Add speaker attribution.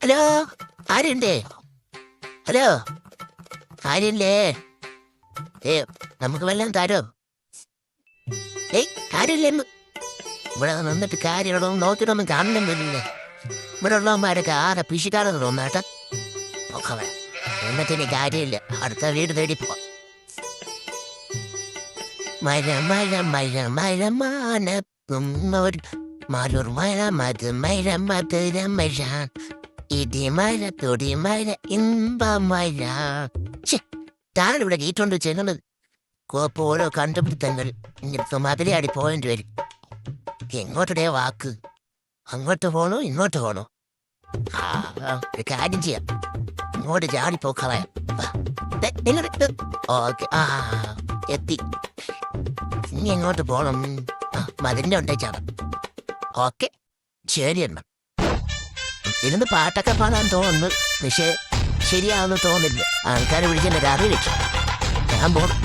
Speaker 1: Hello, ആരുണ്ടേ? Hello, ആരില്ലേ? നമുക്ക് വല്ലതും തരോ? കാര്യമില്ലെന്ന് ഇവിടെ നിന്നിട്ട് കാര്യങ്ങളൊന്നും നോക്കിയിട്ടൊന്നും കാണണം വരില്ലേ? ഇവിടെ ഉള്ളവന്മാരൊക്കെ ആരെ പിശിക്കാണെന്ന് തോന്നാട്ടെ. എന്നിട്ട് ഇനി കാര്യമില്ല, അടുത്ത വീട് തേടിപ്പോ. മഴ മഴ മഴ മഴ മാനത്തും മലൂർ മഴ മധു മഴ മധുര മഴ ഇടിമഴ തൊടിമഴ ഇമ്പമഴ. താനിവിടെ ഗീറ്റുകൊണ്ട് ചെയ്യുന്നത് കോപ്പ് ഓരോ കണ്ടുപിടുത്തങ്ങൾ ഇങ്ങനത്തെ മതിലയാടി പോയിന്റ് വരും. എങ്ങോട്ടേ വാക്ക്, അങ്ങോട്ട് പോണോ ഇങ്ങോട്ട് പോണോ? ഒരു കാര്യം ചെയ്യാം, ഇങ്ങോട്ട് ചാടിപ്പോ കളയാം. ഓക്കെ, എത്തി. ഇനി എങ്ങോട്ട് പോണം? മതിലിന്റെ ഉണ്ടേ ചാടാം. ഓക്കെ, ശരി എന്നാ. ഇരുന്ന് പാട്ടൊക്കെ പാടാൻ തോന്നുന്നു, പക്ഷേ ശരിയാവുന്നു തോന്നില്ല. ആൾക്കാരെ വിളിക്കാൻ രാത്രി വെച്ചു. ഞാൻ പോണം.